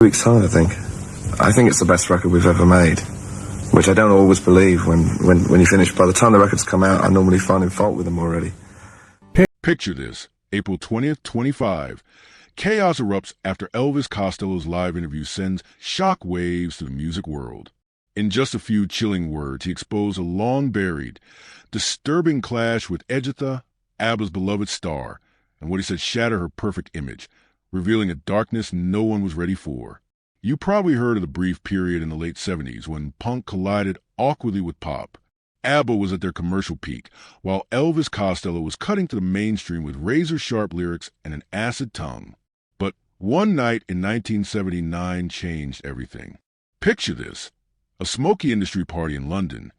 Weeks time, I think. I think it's the best record we've ever made, which I don't always believe when you finish. By the time the records come out, I normally finding fault with them already. Picture this, April 20th, 25. Chaos erupts after Elvis Costello's live interview sends shock waves to the music world. In just a few chilling words, he exposed a long-buried, disturbing clash with Agnetha, ABBA's beloved star, and what he said shattered her perfect image, revealing a darkness no one was ready for. You probably heard of the brief period in the late 70s when punk collided awkwardly with pop. ABBA was at their commercial peak, while Elvis Costello was cutting to the mainstream with razor-sharp lyrics and an acid tongue. But one night in 1979 changed everything. Picture this, a smoky industry party in London,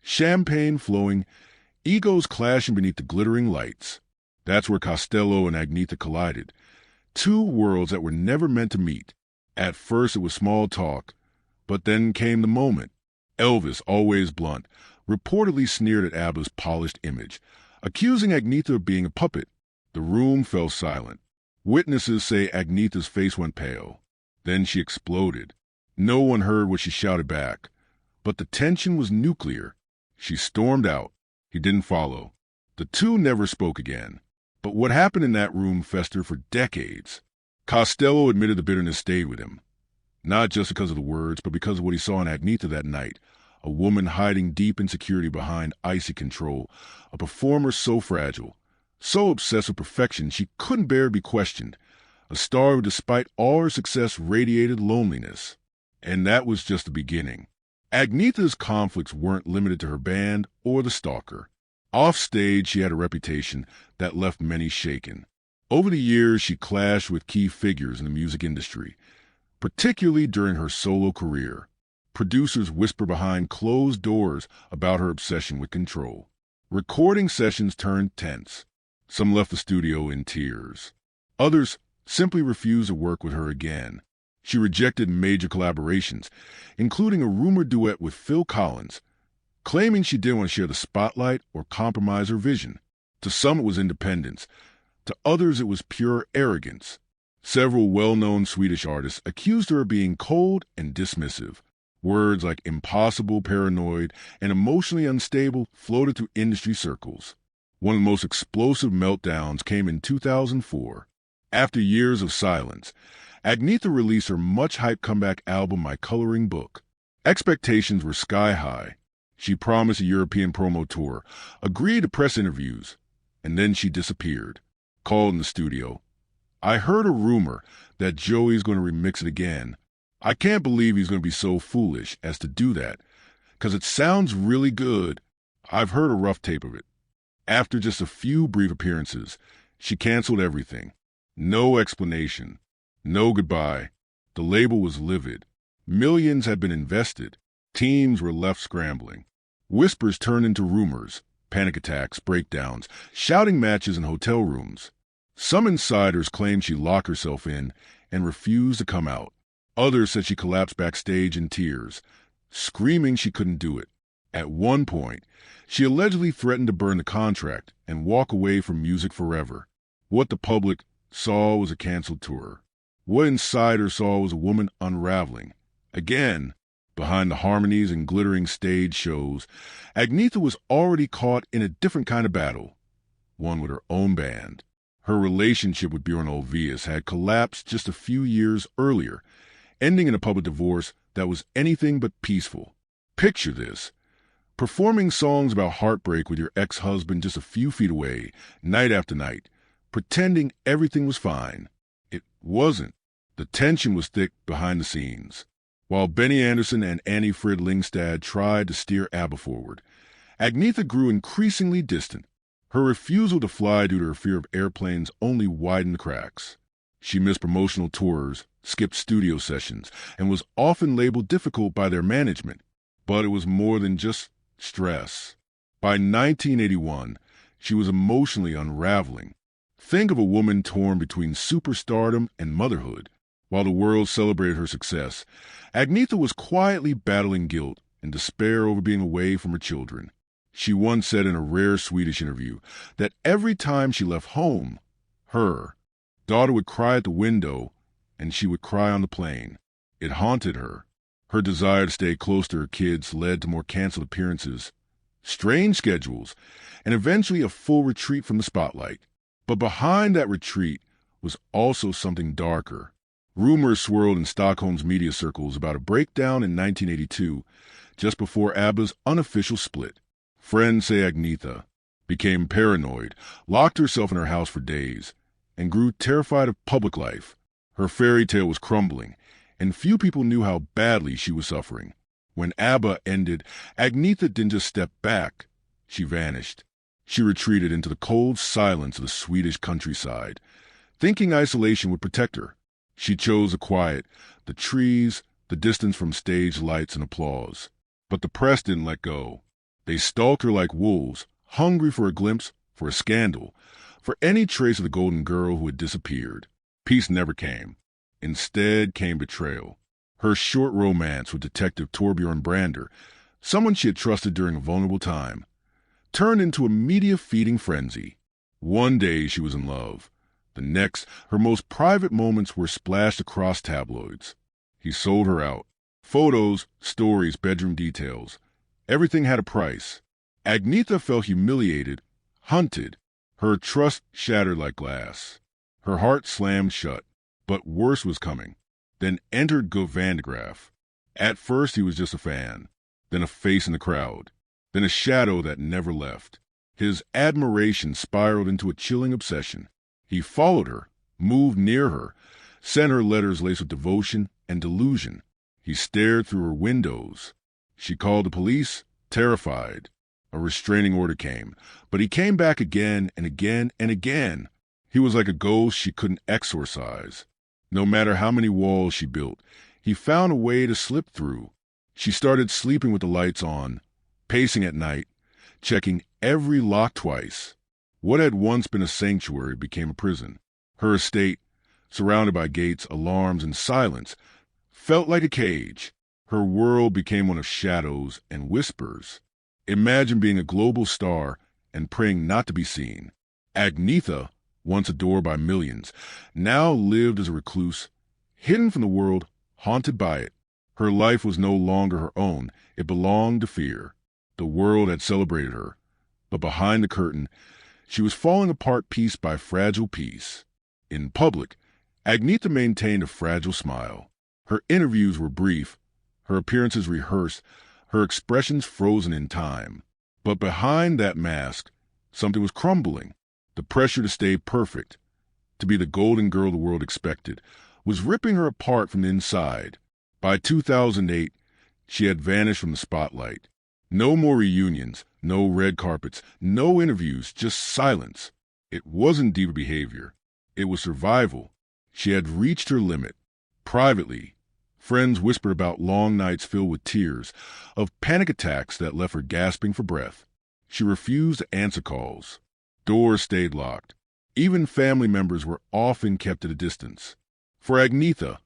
champagne flowing, egos clashing beneath the glittering lights. That's where Costello and Agnetha collided. Two worlds that were never meant to meet. At first it was small talk, but then came the moment. Elvis, always blunt, reportedly sneered at ABBA's polished image, accusing Agnetha of being a puppet. The room fell silent. Witnesses say Agnetha's face went pale. Then she exploded. No one heard what she shouted back. But the tension was nuclear. She stormed out. He didn't follow. The two never spoke again. But what happened in that room festered for decades. Costello admitted the bitterness stayed with him. Not just because of the words, but because of what he saw in Agnetha that night. A woman hiding deep insecurity behind icy control. A performer so fragile, so obsessed with perfection she couldn't bear to be questioned. A star who, despite all her success, radiated loneliness. And that was just the beginning. Agnetha's conflicts weren't limited to her band or the stalker. Offstage, she had a reputation that left many shaken. Over the years, she clashed with key figures in the music industry, particularly during her solo career. Producers whisper behind closed doors about her obsession with control. Recording sessions turned tense. Some left the studio in tears. Others simply refused to work with her again. She rejected major collaborations, including a rumored duet with Phil Collins, claiming she didn't want to share the spotlight or compromise her vision. To some it was independence. To others it was pure arrogance. Several well-known Swedish artists accused her of being cold and dismissive. Words like impossible, paranoid, and emotionally unstable floated through industry circles. One of the most explosive meltdowns came in 2004. After years of silence, Agnetha released her much-hyped comeback album, My Coloring Book. Expectations were sky-high. She promised a European promo tour, agreed to press interviews, and then she disappeared. Called in the studio. I heard a rumor that Joey's going to remix it again. I can't believe he's going to be so foolish as to do that, 'cause it sounds really good. I've heard a rough tape of it. After just a few brief appearances, she canceled everything. No explanation. No goodbye. The label was livid. Millions had been invested. Teams were left scrambling. Whispers turned into rumors, panic attacks, breakdowns, shouting matches in hotel rooms. Some insiders claimed she locked herself in and refused to come out. Others said she collapsed backstage in tears, screaming she couldn't do it. At one point, she allegedly threatened to burn the contract and walk away from music forever. What the public saw was a canceled tour. What insiders saw was a woman unraveling. Again, behind the harmonies and glittering stage shows, Agnetha was already caught in a different kind of battle, one with her own band. Her relationship with Bjorn Ulvaeus had collapsed just a few years earlier, ending in a public divorce that was anything but peaceful. Picture this, performing songs about heartbreak with your ex-husband just a few feet away, night after night, pretending everything was fine. It wasn't. The tension was thick behind the scenes. While Benny Andersson and Annie Frid Lyngstad tried to steer ABBA forward, Agnetha grew increasingly distant. Her refusal to fly due to her fear of airplanes only widened the cracks. She missed promotional tours, skipped studio sessions, and was often labeled difficult by their management. But it was more than just stress. By 1981, she was emotionally unraveling. Think of a woman torn between superstardom and motherhood. While the world celebrated her success, Agnetha was quietly battling guilt and despair over being away from her children. She once said in a rare Swedish interview that every time she left home, her daughter would cry at the window and she would cry on the plane. It haunted her. Her desire to stay close to her kids led to more canceled appearances, strange schedules, and eventually a full retreat from the spotlight. But behind that retreat was also something darker. Rumors swirled in Stockholm's media circles about a breakdown in 1982, just before ABBA's unofficial split. Friends say Agnetha became paranoid, locked herself in her house for days, and grew terrified of public life. Her fairy tale was crumbling, and few people knew how badly she was suffering. When ABBA ended, Agnetha didn't just step back. She vanished. She retreated into the cold silence of the Swedish countryside, thinking isolation would protect her. She chose the quiet, the trees, the distance from stage lights and applause. But the press didn't let go. They stalked her like wolves, hungry for a glimpse, for a scandal, for any trace of the golden girl who had disappeared. Peace never came. Instead came betrayal. Her short romance with Detective Torbjörn Brander, someone she had trusted during a vulnerable time, turned into a media-feeding frenzy. One day she was in love. The next, her most private moments were splashed across tabloids. He sold her out. Photos, stories, bedroom details. Everything had a price. Agnetha felt humiliated, hunted. Her trust shattered like glass. Her heart slammed shut. But worse was coming. Then entered Go Vandegraff. At first he was just a fan, then a face in the crowd, then a shadow that never left. His admiration spiraled into a chilling obsession. He followed her, moved near her, sent her letters laced with devotion and delusion. He stared through her windows. She called the police, terrified. A restraining order came, but he came back again and again and again. He was like a ghost she couldn't exorcise. No matter how many walls she built, he found a way to slip through. She started sleeping with the lights on, pacing at night, checking every lock twice. What had once been a sanctuary became a prison. Her estate, surrounded by gates, alarms, and silence, felt like a cage. Her world became one of shadows and whispers. Imagine being a global star and praying not to be seen. Agnetha, once adored by millions, now lived as a recluse, hidden from the world, haunted by it. Her life was no longer her own. It belonged to fear. The world had celebrated her, but behind the curtain, she was falling apart piece by fragile piece. In public, Agnetha maintained a fragile smile. Her interviews were brief, her appearances rehearsed, her expressions frozen in time. But behind that mask, something was crumbling. The pressure to stay perfect, to be the golden girl the world expected, was ripping her apart from the inside. By 2008, she had vanished from the spotlight. No more reunions, no red carpets, no interviews, just silence. It wasn't diva behavior. It was survival. She had reached her limit. Privately, friends whispered about long nights filled with tears, of panic attacks that left her gasping for breath. She refused to answer calls. Doors stayed locked. Even family members were often kept at a distance. For Agnetha,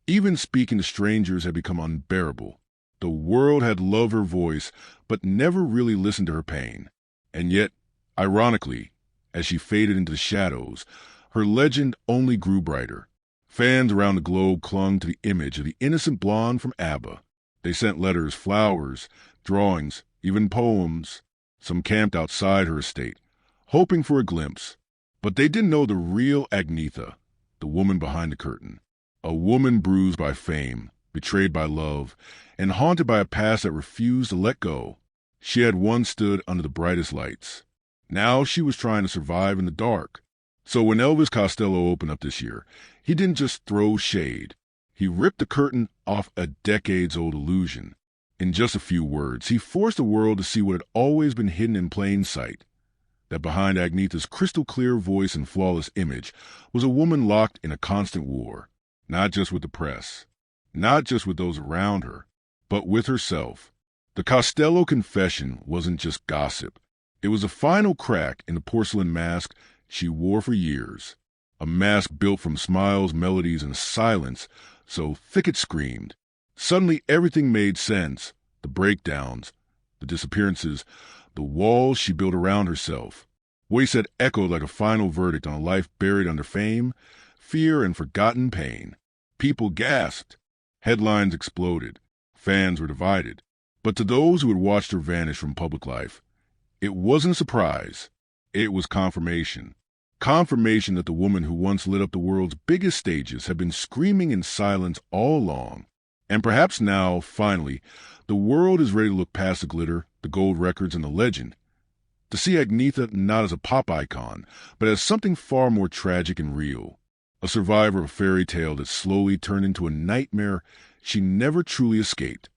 even speaking to strangers had become unbearable. The world had loved her voice, but never really listened to her pain. And yet, ironically, as she faded into the shadows, her legend only grew brighter. Fans around the globe clung to the image of the innocent blonde from ABBA. They sent letters, flowers, drawings, even poems. Some camped outside her estate, hoping for a glimpse. But they didn't know the real Agnetha, the woman behind the curtain. A woman bruised by fame, betrayed by love, and haunted by a past that refused to let go. She had once stood under the brightest lights. Now she was trying to survive in the dark. So when Elvis Costello opened up this year, he didn't just throw shade. He ripped the curtain off a decades-old illusion. In just a few words, he forced the world to see what had always been hidden in plain sight. That behind Agnetha's crystal-clear voice and flawless image was a woman locked in a constant war. Not just with the press, not just with those around her, but with herself. The Costello confession wasn't just gossip. It was a final crack in the porcelain mask she wore for years. A mask built from smiles, melodies, and silence, so thick it screamed. Suddenly everything made sense. The breakdowns, the disappearances, the walls she built around herself. What he said echoed like a final verdict on a life buried under fame, fear, and forgotten pain. People gasped. Headlines exploded. Fans were divided. But to those who had watched her vanish from public life, it wasn't a surprise. It was confirmation. Confirmation that the woman who once lit up the world's biggest stages had been screaming in silence all along. And perhaps now, finally, the world is ready to look past the glitter, the gold records, and the legend, to see Agnetha not as a pop icon, but as something far more tragic and real. A survivor of a fairy tale that slowly turned into a nightmare she never truly escaped.